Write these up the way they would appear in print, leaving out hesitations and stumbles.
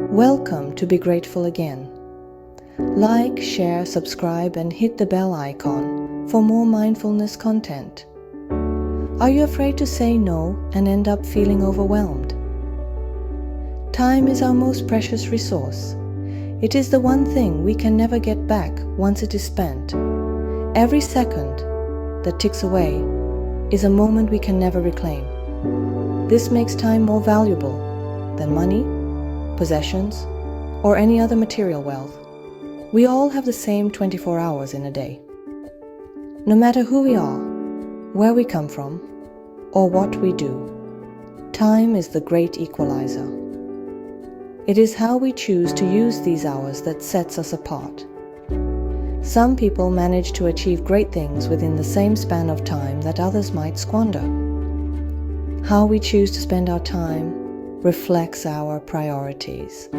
Welcome to Be Grateful Again. Like, share, subscribe, and hit the bell icon for more mindfulness content. Are you afraid to say no and end up feeling overwhelmed? Time is our most precious resource. It is the one thing we can never get back once it is spent. Every second that ticks away is a moment we can never reclaim. This makes time more valuable than money, possessions, or any other material wealth. We all have the same 24 hours in a day. No matter who we are, where we come from, or what we do, time is the great equalizer. It is how we choose to use these hours that sets us apart. Some people manage to achieve great things within the same span of time that others might squander. How we choose to spend our time reflects our priorities.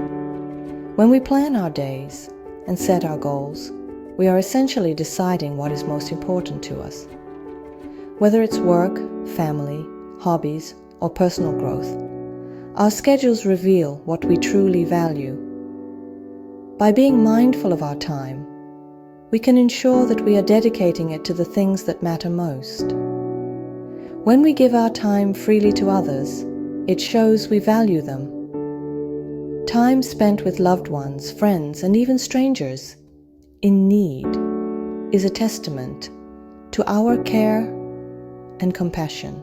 When we plan our days and set our goals, we are essentially deciding what is most important to us. Whether it's work, family, hobbies, or personal growth, our schedules reveal what we truly value. By being mindful of our time, we can ensure that we are dedicating it to the things that matter most. When we give our time freely to others, it shows we value them. Time spent with loved ones, friends, and even strangers in need is a testament to our care and compassion.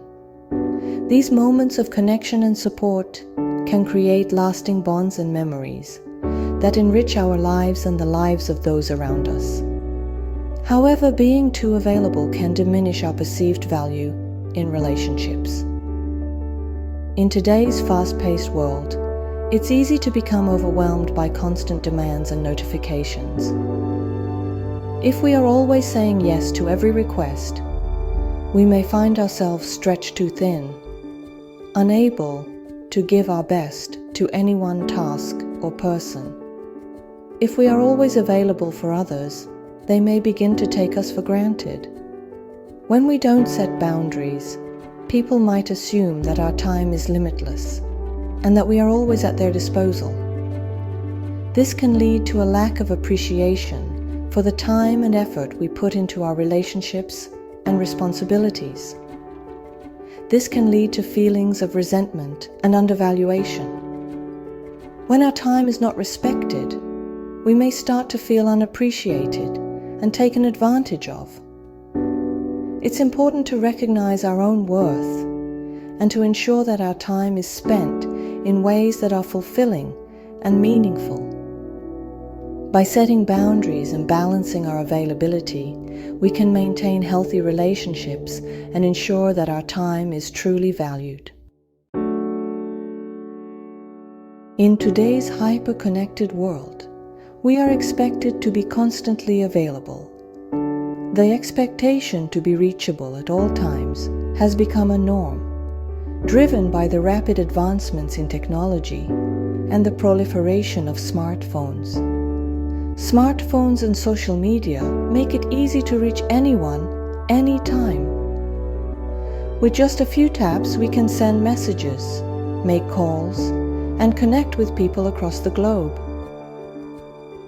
These moments of connection and support can create lasting bonds and memories that enrich our lives and the lives of those around us. However, being too available can diminish our perceived value in relationships. In today's fast-paced world, it's easy to become overwhelmed by constant demands and notifications. If we are always saying yes to every request, we may find ourselves stretched too thin, unable to give our best to any one task or person. If we are always available for others, they may begin to take us for granted. When we don't set boundaries, people might assume that our time is limitless and that we are always at their disposal. This can lead to a lack of appreciation for the time and effort we put into our relationships and responsibilities. This can lead to feelings of resentment and undervaluation. When our time is not respected, we may start to feel unappreciated and taken advantage of. It's important to recognize our own worth and to ensure that our time is spent in ways that are fulfilling and meaningful. By setting boundaries and balancing our availability, we can maintain healthy relationships and ensure that our time is truly valued. In today's hyper-connected world, we are expected to be constantly available. The expectation to be reachable at all times has become a norm, driven by the rapid advancements in technology and the proliferation of smartphones. Smartphones and social media make it easy to reach anyone, anytime. With just a few taps, we can send messages, make calls, and connect with people across the globe.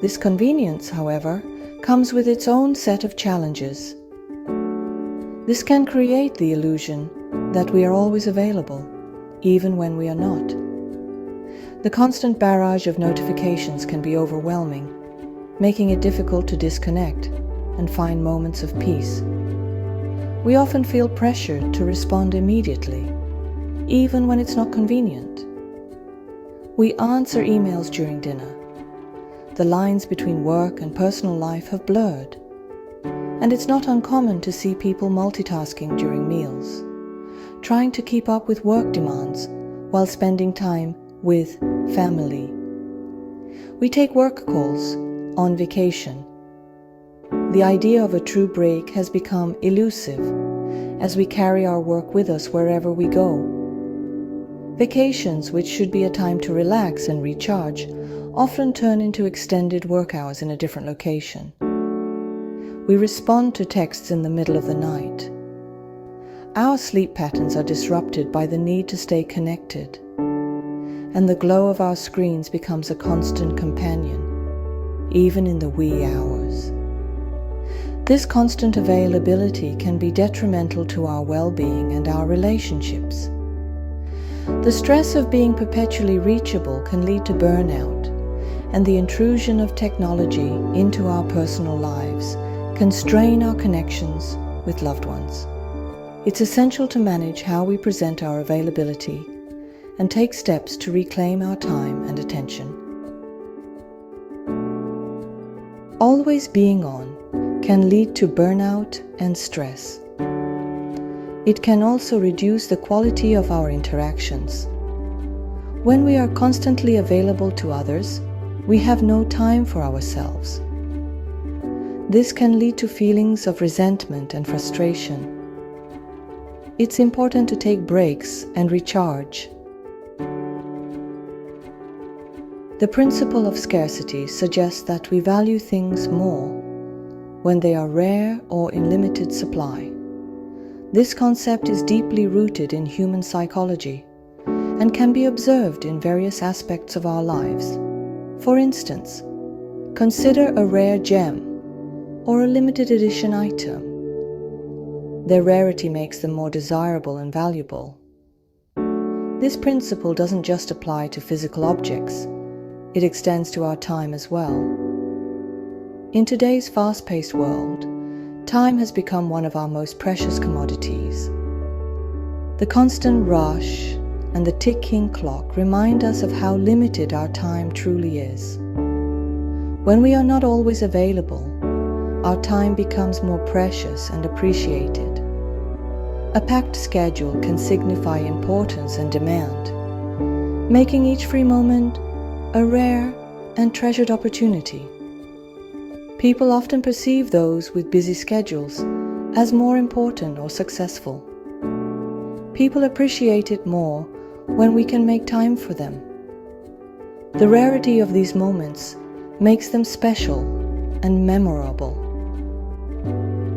This convenience, however, comes with its own set of challenges. This can create the illusion that we are always available, even when we are not. The constant barrage of notifications can be overwhelming, making it difficult to disconnect and find moments of peace. We often feel pressured to respond immediately, even when it's not convenient. We answer emails during dinner. The lines between work and personal life have blurred, and it's not uncommon to see people multitasking during meals, trying to keep up with work demands while spending time with family. We take work calls on vacation. The idea of a true break has become elusive as we carry our work with us wherever we go. Vacations, which should be a time to relax and recharge, often turn into extended work hours in a different location. We respond to texts in the middle of the night. Our sleep patterns are disrupted by the need to stay connected. and the glow of our screens becomes a constant companion, even in the wee hours. This constant availability can be detrimental to our well-being and our relationships. The stress of being perpetually reachable can lead to burnout, and the intrusion of technology into our personal lives can strain our connections with loved ones. It's essential to manage how we present our availability and take steps to reclaim our time and attention. Always being on can lead to burnout and stress. It can also reduce the quality of our interactions. When we are constantly available to others, we have no time for ourselves. This can lead to feelings of resentment and frustration. It's important to take breaks and recharge. The principle of scarcity suggests that we value things more when they are rare or in limited supply. This concept is deeply rooted in human psychology and can be observed in various aspects of our lives. For instance, consider a rare gem or a limited edition item. Their rarity makes them more desirable and valuable. This principle doesn't just apply to physical objects, it extends to our time as well. In today's fast-paced world, time has become one of our most precious commodities. The constant rush and the ticking clock remind us of how limited our time truly is. When we are not always available, our time becomes more precious and appreciated. A packed schedule can signify importance and demand, making each free moment a rare and treasured opportunity. People often perceive those with busy schedules as more important or successful. People appreciate it more when we can make time for them. The rarity of these moments makes them special and memorable.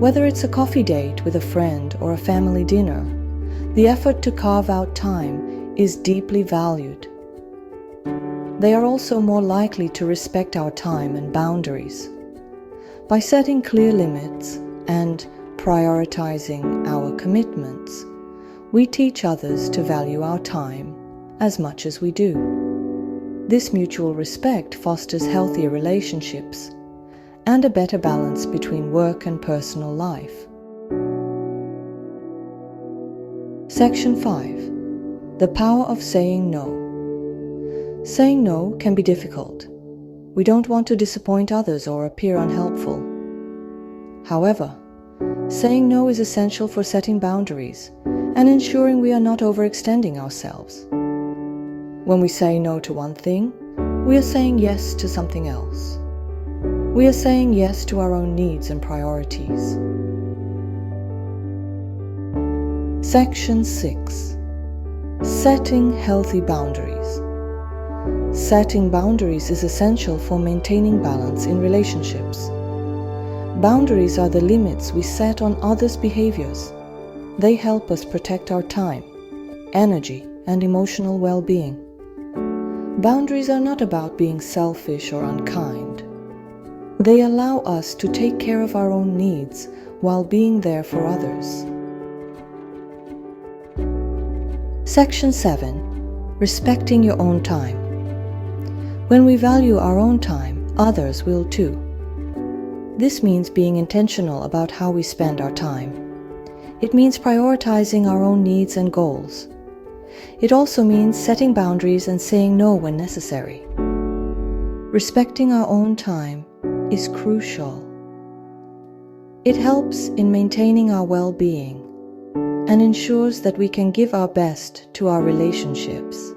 Whether it's a coffee date with a friend or a family dinner, the effort to carve out time is deeply valued. They are also more likely to respect our time and boundaries. By setting clear limits and prioritizing our commitments, we teach others to value our time as much as we do. This mutual respect fosters healthier relationships and a better balance between work and personal life. Section 5. The power of saying no. Saying no can be difficult. We don't want to disappoint others or appear unhelpful. However, saying no is essential for setting boundaries and ensuring we are not overextending ourselves. When we say no to one thing, we are saying yes to something else. We are saying yes to our own needs and priorities. Section 6. Setting healthy boundaries. Setting boundaries is essential for maintaining balance in relationships. Boundaries are the limits we set on others' behaviors. They help us protect our time, energy, and emotional well-being. Boundaries are not about being selfish or unkind. They allow us to take care of our own needs while being there for others. Section 7. Respecting your own time. When we value our own time, others will too. This means being intentional about how we spend our time. It means prioritizing our own needs and goals. It also means setting boundaries and saying no when necessary. Respecting our own time is crucial. It helps in maintaining our well-being and ensures that we can give our best to our relationships.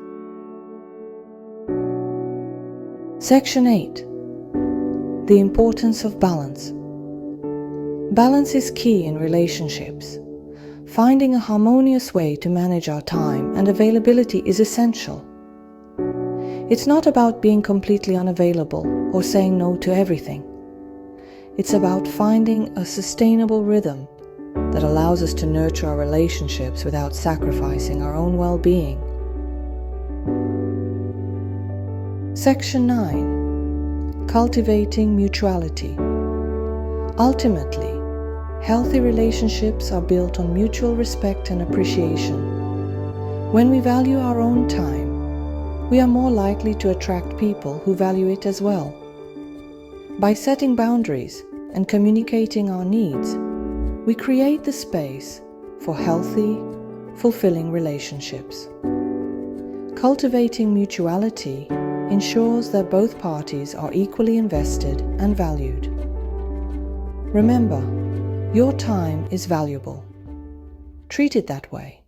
Section 8. The importance of balance. Balance is key in relationships. Finding a harmonious way to manage our time and availability is essential. It's not about being completely unavailable or saying no to everything. It's about finding a sustainable rhythm that allows us to nurture our relationships without sacrificing our own well-being. Section 9. Cultivating mutuality. Ultimately, healthy relationships are built on mutual respect and appreciation. When we value our own time, we are more likely to attract people who value it as well. By setting boundaries and communicating our needs, we create the space for healthy, fulfilling relationships. Cultivating mutuality ensures that both parties are equally invested and valued. Remember, your time is valuable. Treat it that way.